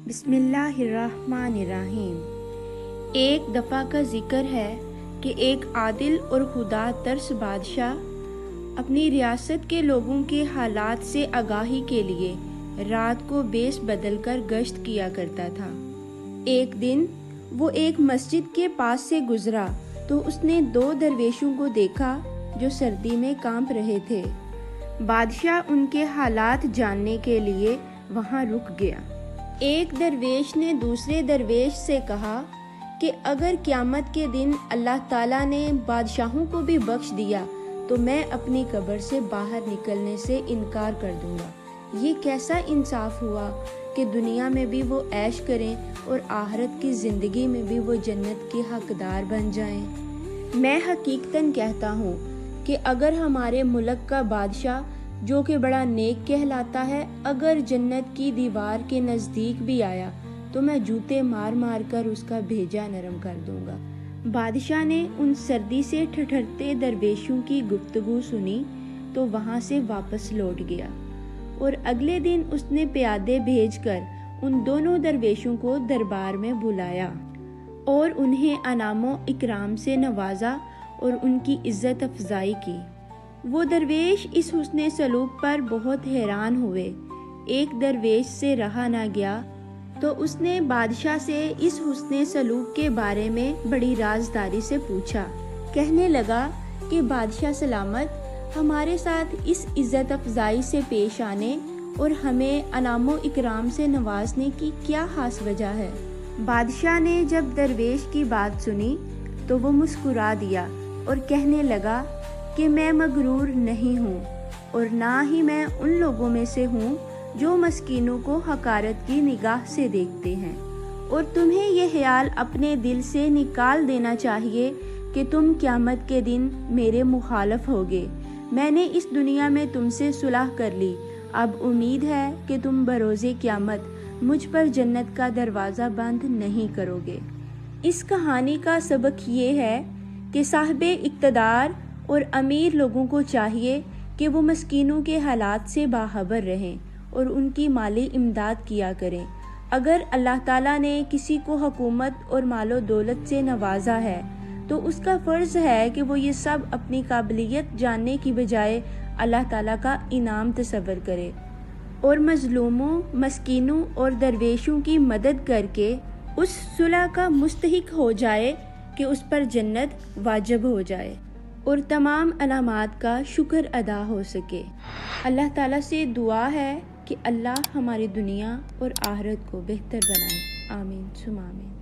بسم اللہ الرحمن الرحیم۔ ایک دفعہ کا ذکر ہے کہ ایک عادل اور خدا ترس بادشاہ اپنی ریاست کے لوگوں کے حالات سے آگاہی کے لیے رات کو بیس بدل کر گشت کیا کرتا تھا۔ ایک دن وہ ایک مسجد کے پاس سے گزرا تو اس نے 2 درویشوں کو دیکھا جو سردی میں کانپ رہے تھے۔ بادشاہ ان کے حالات جاننے کے لیے وہاں رک گیا۔ ایک درویش نے دوسرے درویش سے کہا کہ اگر قیامت کے دن اللہ تعالیٰ نے بادشاہوں کو بھی بخش دیا تو میں اپنی قبر سے باہر نکلنے سے انکار کر دوں گا۔ یہ کیسا انصاف ہوا کہ دنیا میں بھی وہ عیش کریں اور آخرت کی زندگی میں بھی وہ جنت کے حقدار بن جائیں۔ میں حقیقتاً کہتا ہوں کہ اگر ہمارے ملک کا بادشاہ جو کہ بڑا نیک کہلاتا ہے اگر جنت کی دیوار کے نزدیک بھی آیا تو میں جوتے مار مار کر اس کا بھیجا نرم کر دوں گا۔ بادشاہ نے ان سردی سے ٹھٹھرتے درویشوں کی گفتگو سنی تو وہاں سے واپس لوٹ گیا اور اگلے دن اس نے پیادے بھیج کر ان دونوں درویشوں کو دربار میں بلایا اور انہیں انعام و اکرام سے نوازا اور ان کی عزت افزائی کی۔ وہ درویش اس حسن سلوک پر بہت حیران ہوئے۔ ایک درویش سے رہا نہ گیا تو اس نے بادشاہ سے اس حسن سلوک کے بارے میں بڑی رازداری سے پوچھا۔ کہنے لگا کہ بادشاہ سلامت، ہمارے ساتھ اس عزت افزائی سے پیش آنے اور ہمیں انعام و اکرام سے نوازنے کی کیا خاص وجہ ہے؟ بادشاہ نے جب درویش کی بات سنی تو وہ مسکرا دیا اور کہنے لگا کہ میں مغرور نہیں ہوں اور نہ ہی میں ان لوگوں میں سے ہوں جو مسکینوں کو حقارت کی نگاہ سے دیکھتے ہیں، اور تمہیں یہ خیال اپنے دل سے نکال دینا چاہیے کہ تم قیامت کے دن میرے مخالف ہوگے۔ میں نے اس دنیا میں تم سے صلح کر لی، اب امید ہے کہ تم بروز قیامت مجھ پر جنت کا دروازہ بند نہیں کرو گے۔ اس کہانی کا سبق یہ ہے کہ صاحب اقتدار اور امیر لوگوں کو چاہیے کہ وہ مسکینوں کے حالات سے باخبر رہیں اور ان کی مالی امداد کیا کریں۔ اگر اللہ تعالیٰ نے کسی کو حکومت اور مال و دولت سے نوازا ہے تو اس کا فرض ہے کہ وہ یہ سب اپنی قابلیت جاننے کی بجائے اللہ تعالیٰ کا انعام تصور کرے اور مظلوموں، مسکینوں اور درویشوں کی مدد کر کے اس صلح کا مستحق ہو جائے کہ اس پر جنت واجب ہو جائے اور تمام انعامات کا شکر ادا ہو سکے۔ اللہ تعالیٰ سے دعا ہے کہ اللہ ہماری دنیا اور آخرت کو بہتر بنائے۔ آمین ثم آمین۔